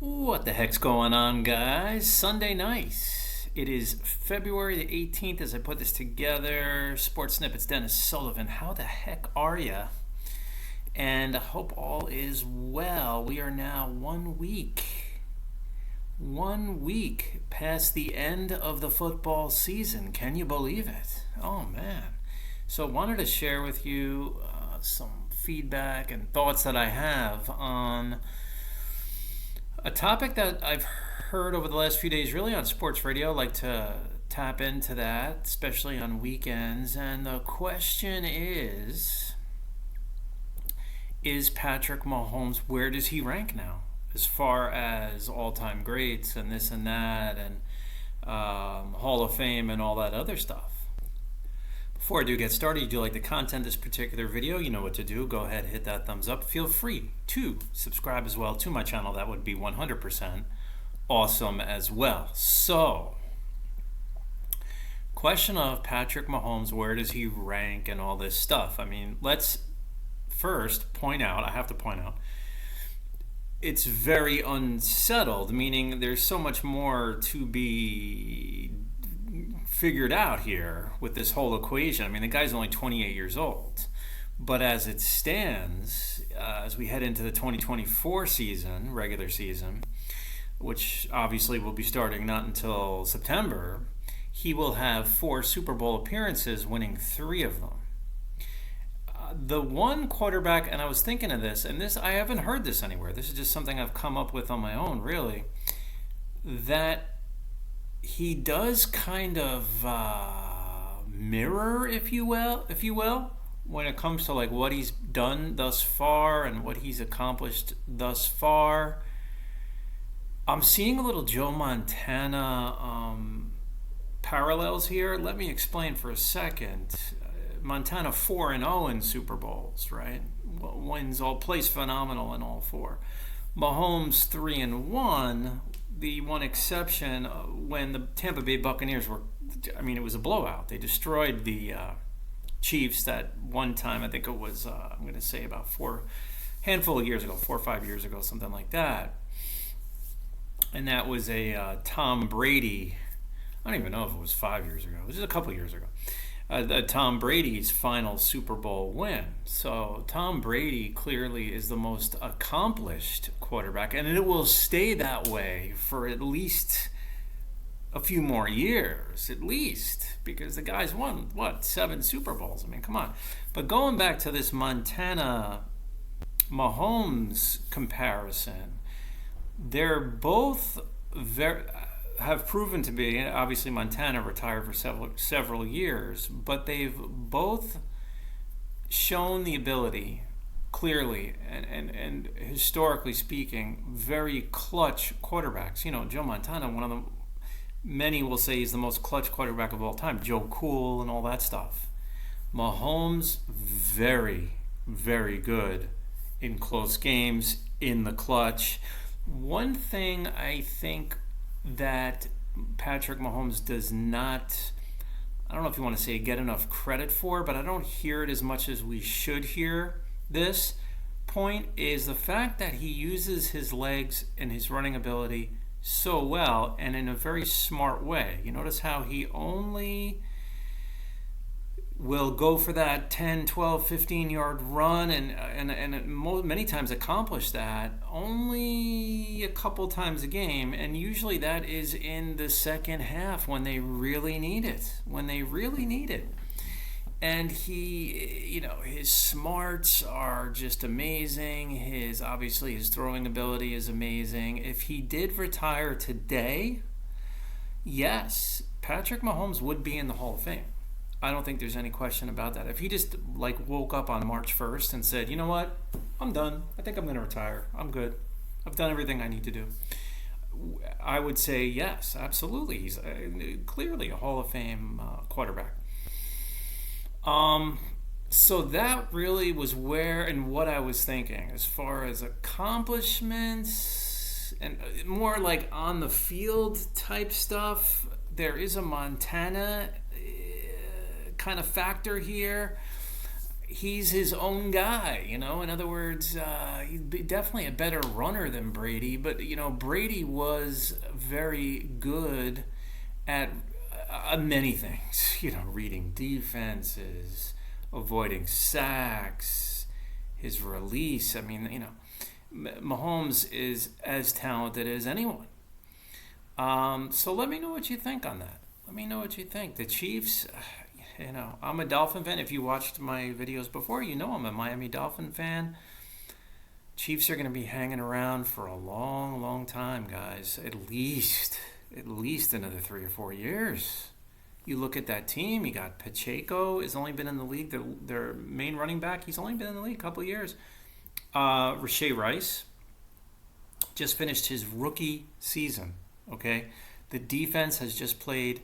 What the heck's going on, guys? Sunday night. It is February the 18th as I put this together. Sports Snippets, Dennis Sullivan. How the heck are ya? And I hope all is well. We are now 1 week past the end of the football season. Can you believe it? Oh, man. So I wanted to share with you some feedback and thoughts that I have on a topic that I've heard over the last few days, really on sports radio. I like to tap into that, especially on weekends. And the question is Patrick Mahomes, where does he rank now? As far as all-time greats and this and that and Hall of Fame and all that other stuff. Before I do get started, you do like the content of this particular video, you know what to do. Go ahead, hit that thumbs up. Feel free to subscribe as well to my channel. That would be 100% awesome as well. So, question of Patrick Mahomes, where does he rank and all this stuff? I mean, let's first point out, I have to point out, it's very unsettled, meaning there's so much more to be figured out here with this whole equation. I mean, the guy's only 28 years old. But as it stands, as we head into the 2024 season, regular season, which obviously will be starting not until September, he will have 4 Super Bowl appearances, winning 3 of them. The one quarterback, and I was thinking of this, and this I haven't heard this anywhere. This is just something I've come up with on my own, really, that he does kind of mirror, if you will, when it comes to like what he's done thus far and what he's accomplished thus far. I'm seeing a little Joe Montana parallels here. Let me explain for a second. Montana 4-0 in Super Bowls, right? Wins all, plays phenomenal in all 4. Mahomes 3-1. The one exception when the Tampa Bay Buccaneers were, I mean, it was a blowout. They destroyed the Chiefs that one time. I think it was, I'm going to say about 4 or 5 years ago, something like that. And that was a Tom Brady, I don't even know if it was 5 years ago. It was just a couple years ago. Tom Brady's final Super Bowl win. So Tom Brady clearly is the most accomplished quarterback, and it will stay that way for at least a few more years, at least, because the guy's won, 7 Super Bowls? I mean, come on. But going back to this Montana-Mahomes comparison, they're both have proven to be, obviously Montana retired for several years, but they've both shown the ability, clearly and historically speaking, very clutch quarterbacks. You know, Joe Montana, one of them, many will say he's the most clutch quarterback of all time, Joe Cool and all that stuff. Mahomes, very, very good in close games, in the clutch. One thing I think that Patrick Mahomes does not, I don't know if you want to say get enough credit for, but I don't hear it as much as we should hear this point, is the fact that he uses his legs and his running ability so well and in a very smart way. You notice how he only will go for that 10, 12, 15-yard run and many times accomplish that only a couple times a game, and usually that is in the second half when they really need it. And he, you know, his smarts are just amazing. Obviously his throwing ability is amazing. If he did retire today, yes, Patrick Mahomes would be in the Hall of Fame. I don't think there's any question about that. If he just like woke up on March 1st and said, you know what, I'm done. I think I'm going to retire. I'm good. I've done everything I need to do. I would say yes, absolutely. He's clearly a Hall of Fame quarterback. So that really was where and what I was thinking as far as accomplishments and more like on the field type stuff. There is a Montana kind of factor here. he's his own guy, you know. In other words, he's definitely a better runner than Brady, but you know, Brady was very good at many things. You know, reading defenses, avoiding sacks, his release. I mean, you know, Mahomes is as talented as anyone. So let me know what you think on that. Let me know what you think. The Chiefs, you know, I'm a Dolphin fan. If you watched my videos before, you know I'm a Miami Dolphin fan. Chiefs are going to be hanging around for a long, long time, guys. At least another 3 or 4 years. You look at that team. You got Pacheco has only been in the league. Their main running back. He's only been in the league a couple of years. Rashee Rice just finished his rookie season. Okay, the defense has just played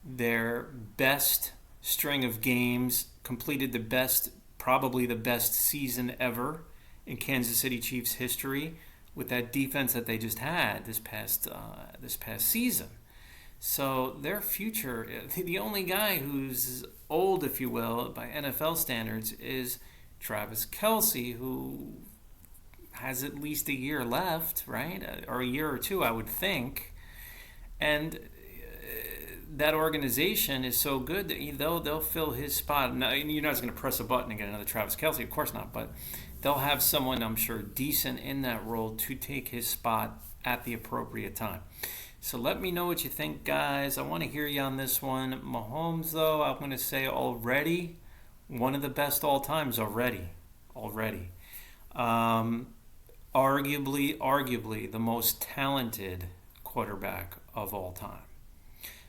their best string of games, completed probably the best season ever in Kansas City Chiefs history with that defense that they just had this past season. So their future, the only guy who's old, if you will, by NFL standards, is Travis Kelce, who has at least a year left, right? Or a year or two, I would think. And that organization is so good that they'll fill his spot. Now, you're not just going to press a button and get another Travis Kelce, of course not, but they'll have someone, I'm sure, decent in that role to take his spot at the appropriate time. So let me know what you think, guys. I want to hear you on this one. Mahomes, though, I'm going to say already one of the best all times already. Arguably the most talented quarterback of all time.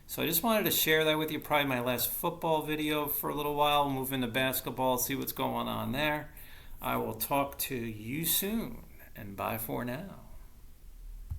So I just wanted to share that with you. Probably my last football video for a little while. We'll move into basketball, see what's going on there. I will talk to you soon, and bye for now.